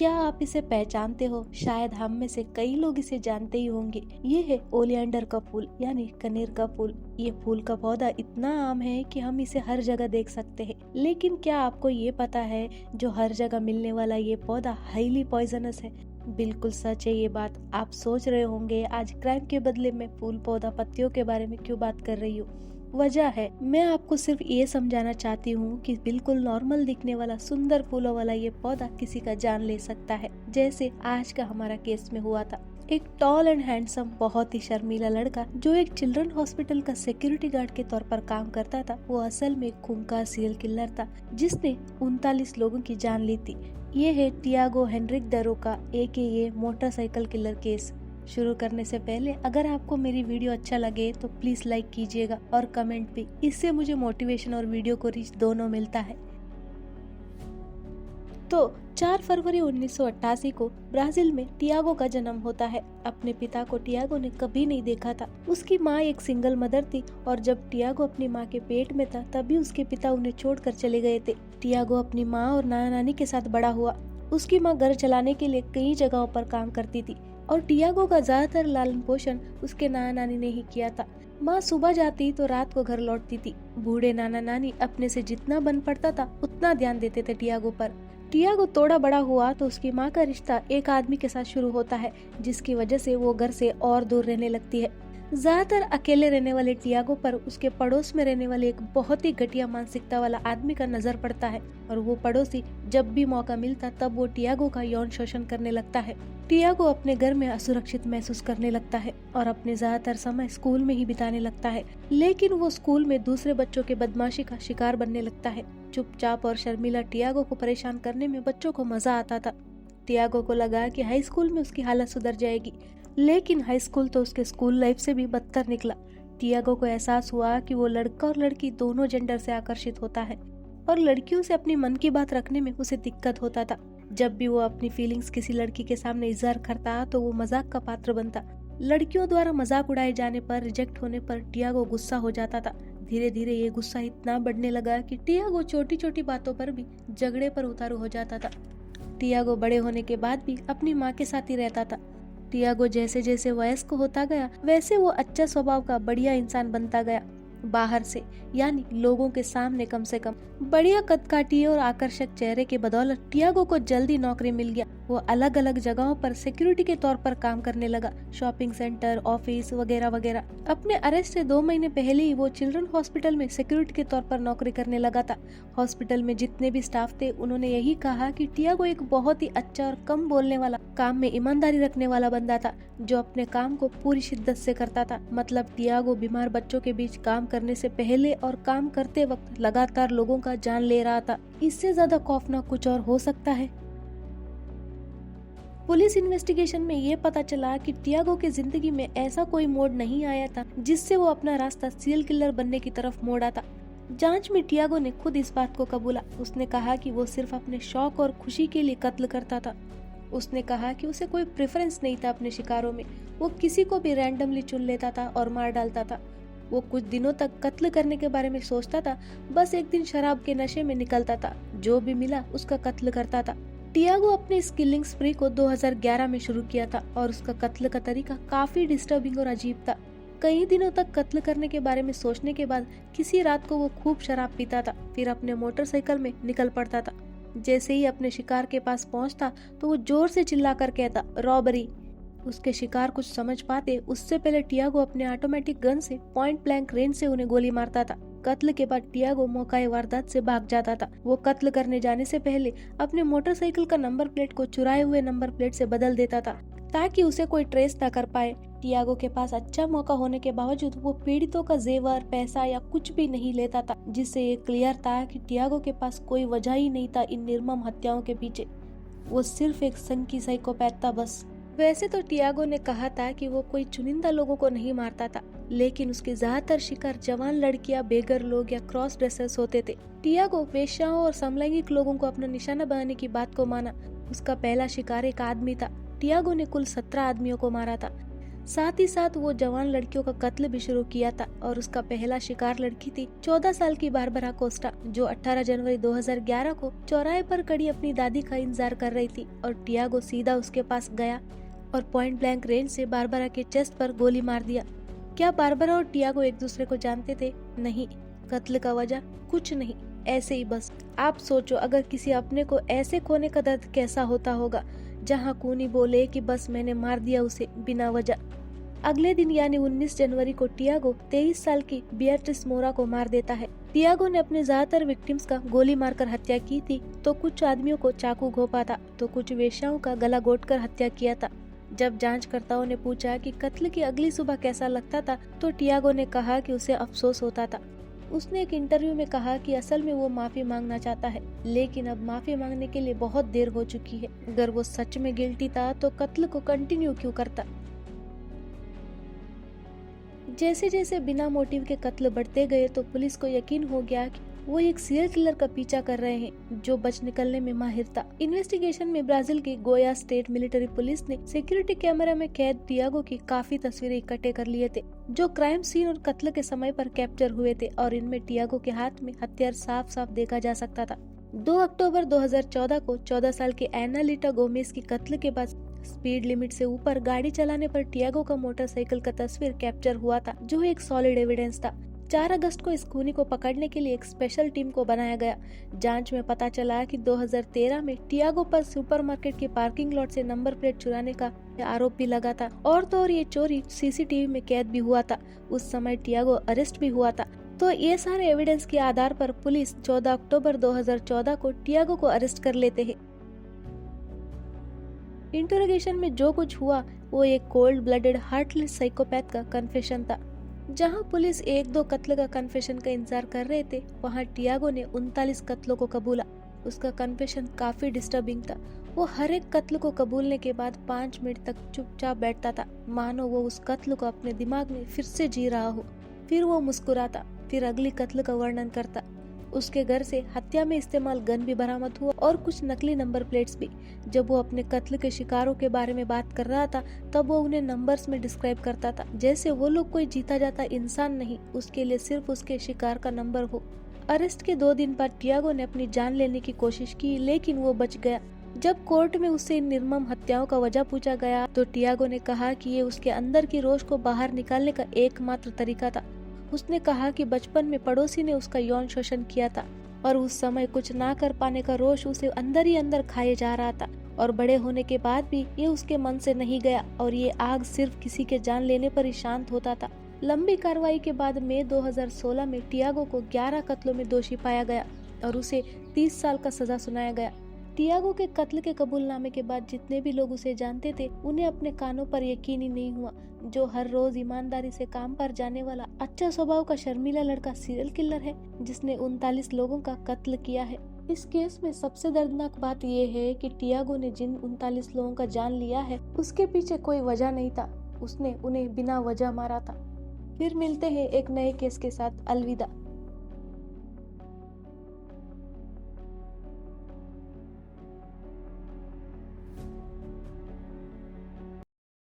क्या आप इसे पहचानते हो? शायद हम में से कई लोग इसे जानते ही होंगे। ये है ओलियंडर का फूल यानी कनेर का फूल। ये फूल का पौधा इतना आम है कि हम इसे हर जगह देख सकते हैं। लेकिन क्या आपको ये पता है जो हर जगह मिलने वाला ये पौधा हाईली पॉइजनस है? बिल्कुल सच है ये बात। आप सोच रहे होंगे आज क्राइम के बदले में फूल पौधा पत्तियों के बारे में क्यों बात कर रही हूँ। वजह है, मैं आपको सिर्फ ये समझाना चाहती हूँ कि बिल्कुल नॉर्मल दिखने वाला सुंदर फूलों वाला ये पौधा किसी का जान ले सकता है, जैसे आज का हमारा केस में हुआ था। एक टॉल एंड हैंडसम बहुत ही शर्मीला लड़का जो एक चिल्ड्रन हॉस्पिटल का सिक्योरिटी गार्ड के तौर पर काम करता था, वो असल में एक खूंखार सीरियल किलर था जिसने 39 लोगों की जान ली थी। ये है टियागो हेनरिक द रोका AKA मोटरसाइकिल किलर केस। शुरू करने से पहले अगर आपको मेरी वीडियो अच्छा लगे तो प्लीज लाइक कीजिएगा और कमेंट भी। इससे मुझे मोटिवेशन और वीडियो को रीच दोनों मिलता है। तो 4 फरवरी 1988 को ब्राजील में टियागो का जन्म होता है। अपने पिता को टियागो ने कभी नहीं देखा था। उसकी माँ एक सिंगल मदर थी और जब टियागो अपनी माँ के पेट में था तभी उसके पिता उन्हें छोड़कर चले गए थे। टियागो अपनी माँ और नाना नानी के साथ बड़ा हुआ। उसकी माँ घर चलाने के लिए कई जगहों पर काम करती थी और टियागो का ज्यादातर लालन पोषण उसके नाना नानी ने ही किया था। माँ सुबह जाती तो रात को घर लौटती थी। बूढ़े नाना नानी अपने से जितना बन पड़ता था उतना ध्यान देते थे टियागो पर। टियागो थोड़ा बड़ा हुआ तो उसकी माँ का रिश्ता एक आदमी के साथ शुरू होता है, जिसकी वजह से वो घर से और दूर रहने लगती है। ज्यादातर अकेले रहने वाले टियागो पर उसके पड़ोस में रहने वाले एक बहुत ही घटिया मानसिकता वाला आदमी का नजर पड़ता है और वो पड़ोसी जब भी मौका मिलता तब वो टियागो का यौन शोषण करने लगता है। टियागो अपने घर में असुरक्षित महसूस करने लगता है और अपने ज्यादातर समय स्कूल में ही बिताने लगता है। लेकिन वो स्कूल में दूसरे बच्चों के बदमाशी का शिकार बनने लगता है। चुपचाप और शर्मिला टियागो को परेशान करने में बच्चों को मजा आता था। टियागो को लगा कि हाई स्कूल में उसकी हालत सुधर जाएगी, लेकिन हाई स्कूल तो उसके स्कूल लाइफ से भी बदतर निकला। टियागो को एहसास हुआ कि वो लड़का और लड़की दोनों जेंडर से आकर्षित होता है और लड़कियों से अपनी मन की बात रखने में उसे दिक्कत होता था। जब भी वो अपनी फीलिंग्स किसी लड़की के सामने इजहार करता तो वो मजाक का पात्र बनता। लड़कियों द्वारा मजाक उड़ाए जाने पर, रिजेक्ट होने पर टियागो गुस्सा हो जाता था। धीरे धीरे ये गुस्सा इतना बढ़ने लगा कि टियागो छोटी छोटी बातों पर भी झगड़े पर उतारू हो जाता था। टियागो बड़े होने के बाद भी अपनी माँ के साथ ही रहता था। टियागो जैसे जैसे वयस्क होता गया वैसे वो अच्छा स्वभाव का बढ़िया इंसान बनता गया। बाहर से यानी लोगों के सामने कम से कम बढ़िया कदकाठी और आकर्षक चेहरे के बदौलत टियागो को जल्दी नौकरी मिल गया। वो अलग अलग जगहों पर सिक्योरिटी के तौर पर काम करने लगा, शॉपिंग सेंटर, ऑफिस वगैरह वगैरह। अपने अरेस्ट से 2 महीने पहले ही वो चिल्ड्रन हॉस्पिटल में सिक्योरिटी के तौर पर नौकरी करने लगा था। हॉस्पिटल में जितने भी स्टाफ थे उन्होंने यही कहा कि टियागो एक बहुत ही अच्छा और कम बोलने वाला, काम में ईमानदारी रखने वाला बंदा था जो अपने काम को पूरी शिद्दत से करता था। मतलब टियागो बीमार बच्चों के बीच काम करने से पहले और काम करते वक्त लगातार लोगों का जान ले रहा था। इससे ज्यादा खौफनाक कुछ और हो सकता है? पुलिस इन्वेस्टिगेशन में ये पता चला कि टियागो की जिंदगी में ऐसा कोई मोड़ नहीं आया था जिससे वो अपना रास्ता सीरियल किलर बनने की तरफ मोड़ा था। जांच में टियागो ने खुद इस बात को कबूला। उसने कहा कि वो सिर्फ अपने शौक और खुशी के लिए कत्ल करता था। उसने कहा कि उसे कोई प्रेफरेंस नहीं था अपने शिकारों में। वो किसी को भी रैंडमली चुन लेता था और मार डालता था। वो कुछ दिनों तक कत्ल करने के बारे में सोचता था, बस एक दिन शराब के नशे में निकलता था, जो भी मिला उसका कत्ल करता था। टियागो अपने इस किलिंग स्प्री को 2011 में शुरू किया था और उसका कत्ल का तरीका काफी डिस्टर्बिंग और अजीब था। कई दिनों तक कत्ल करने के बारे में सोचने के बाद किसी रात को वो खूब शराब पीता था, फिर अपने मोटरसाइकिल में निकल पड़ता था। जैसे ही अपने शिकार के पास पहुंचता तो वो जोर से चिल्लाकर कहता, रॉबरी। उसके शिकार कुछ समझ पाते उससे पहले टियागो अपने ऑटोमेटिक गन से पॉइंट ब्लैंक रेंज से उन्हें गोली मारता था। कत्ल के बाद टियागो मौकाए वारदात से भाग जाता था। वो कत्ल करने जाने से पहले अपने मोटरसाइकिल का नंबर प्लेट को चुराए हुए नंबर प्लेट से बदल देता था ताकि उसे कोई ट्रेस न कर पाए। टियागो के पास अच्छा मौका होने के बावजूद वो पीड़ितों का जेवर, पैसा या कुछ भी नहीं लेता था, जिससे ये क्लियर था कि टियागो के पास कोई वजह ही नहीं था इन निर्मम हत्याओं के पीछे। वो सिर्फ एक संकी साइकोपैथ था बस। वैसे तो टियागो ने कहा था कि वो कोई चुनिंदा लोगों को नहीं मारता था, लेकिन उसके ज्यादातर शिकार जवान लड़कियां, बेघर लोग या क्रॉस ड्रेसर्स होते थे। टियागो वेश्याओं और समलैंगिक लोगों को अपना निशाना बनाने की बात को माना। उसका पहला शिकार एक आदमी था। टियागो ने कुल 17 आदमियों को मारा था। साथ ही साथ वो जवान लड़कियों का कत्ल भी शुरू किया था और उसका पहला शिकार लड़की थी 14 साल की बारबरा कोस्टा, जो 18 जनवरी 2011 को चौराहे पर खड़ी अपनी दादी का इंतजार कर रही थी और टियागो सीधा उसके पास गया और पॉइंट ब्लैंक रेंज से बारबरा के चेस्ट पर गोली मार दिया। क्या बारबरा और टियागो एक दूसरे को जानते थे? नहीं। कत्ल का वजह? कुछ नहीं, ऐसे ही बस। आप सोचो, अगर किसी अपने को ऐसे खोने का दर्द कैसा होता होगा, जहां खूनी बोले कि बस मैंने मार दिया उसे बिना वजह। अगले दिन यानी 19 जनवरी को टियागो 23 साल की बियाट्रिस मोरा को मार देता है। टियागो ने अपने ज्यादातर विक्टिम्स का गोली मारकर हत्या की थी, तो कुछ आदमियों को चाकू घोंपा था, तो कुछ वेश्याओं का गला घोंटकर हत्या किया था। जब जांचकर्ताओं ने पूछा कि कत्ल की अगली सुबह कैसा लगता था, तो टियागो ने कहा कि उसे अफसोस होता था। उसने एक इंटरव्यू में कहा कि असल में वो माफी मांगना चाहता है, लेकिन अब माफी मांगने के लिए बहुत देर हो चुकी है। अगर वो सच में गिल्टी था तो कत्ल को कंटिन्यू क्यों करता। जैसे जैसे बिना मोटिव के कत्ल बढ़ते गए तो पुलिस को यकीन हो गया कि वो एक सीरियल किलर का पीछा कर रहे हैं जो बच निकलने में माहिर था। इन्वेस्टिगेशन में ब्राजील की गोया स्टेट मिलिट्री पुलिस ने सिक्योरिटी कैमरा में कैद टियागो की काफी तस्वीरें इकट्ठे कर लिए थे, जो क्राइम सीन और कत्ल के समय पर कैप्चर हुए थे, और इनमें टियागो के हाथ में हथियार साफ साफ देखा जा सकता था। 2 अक्टूबर 2014 को 14 साल की एनालिटा गोमेज की कत्ल के बाद स्पीड लिमिट से ऊपर गाड़ी चलाने पर टियागो का मोटरसाइकिल का तस्वीर कैप्चर हुआ था, जो एक सॉलिड एविडेंस था। 4 अगस्त को इस खूनी को पकड़ने के लिए एक स्पेशल टीम को बनाया गया। जांच में पता चला कि 2013 में टियागो पर सुपरमार्केट की पार्किंग लॉट से नंबर प्लेट चुराने का आरोप भी लगा था, और तो और ये चोरी सीसीटीवी में कैद भी हुआ था। उस समय टियागो अरेस्ट भी हुआ था। तो ये सारे एविडेंस के आधार पर पुलिस 14 अक्टूबर 2014 को टियागो को अरेस्ट कर लेते हैं। इंटरोगेशन में जो कुछ हुआ वो एक कोल्ड ब्लडेड हार्टलेस साइकोपैथ का कन्फेशन था। जहां पुलिस 1-2 कत्ल का कन्फेशन का इंतजार कर रहे थे, वहां टियागो ने 39 कत्लों को कबूला। उसका कन्फेशन काफी डिस्टर्बिंग था। वो हर एक कत्ल को कबूलने के बाद 5 मिनट तक चुपचाप बैठता था, मानो वो उस कत्ल को अपने दिमाग में फिर से जी रहा हो। फिर वो मुस्कुराता, फिर अगली कत्ल का वर्णन करता। उसके घर से हत्या में इस्तेमाल गन भी बरामद हुआ और कुछ नकली नंबर प्लेट्स भी। जब वो अपने कत्ल के शिकारों के बारे में बात कर रहा था, तब वो उन्हें नंबर्स में डिस्क्राइब करता था, जैसे वो लोग कोई जीता जाता इंसान नहीं, उसके लिए सिर्फ उसके शिकार का नंबर हो। अरेस्ट के 2 दिन बाद टियागो ने अपनी जान लेने की कोशिश की, लेकिन वो बच गया। जब कोर्ट में उससे इन निर्मम हत्याओं का वजह पूछा गया, तो टियागो ने कहा कि ये उसके अंदर की रोष को बाहर निकालने का एकमात्र तरीका था। उसने कहा कि बचपन में पड़ोसी ने उसका यौन शोषण किया था और उस समय कुछ ना कर पाने का रोष उसे अंदर ही अंदर खाए जा रहा था, और बड़े होने के बाद भी ये उसके मन से नहीं गया, और ये आग सिर्फ किसी के जान लेने पर ही शांत होता था। लंबी कार्रवाई के बाद मई 2016 में टियागो को 11 कत्लों में दोषी पाया गया और उसे 30 साल का सजा सुनाया गया। टियागो के कत्ल के कबूलनामे के बाद जितने भी लोग उसे जानते थे, उन्हें अपने कानों पर यकीन ही नहीं हुआ। जो हर रोज ईमानदारी से काम पर जाने वाला अच्छा स्वभाव का शर्मीला लड़का सीरियल किलर है, जिसने 39 लोगों का कत्ल किया है। इस केस में सबसे दर्दनाक बात यह है कि टियागो ने जिन 39 लोगों का जान लिया है, उसके पीछे कोई वजह नहीं था। उसने उन्हें बिना वजह मारा था। फिर मिलते हैं एक नए केस के साथ। अलविदा।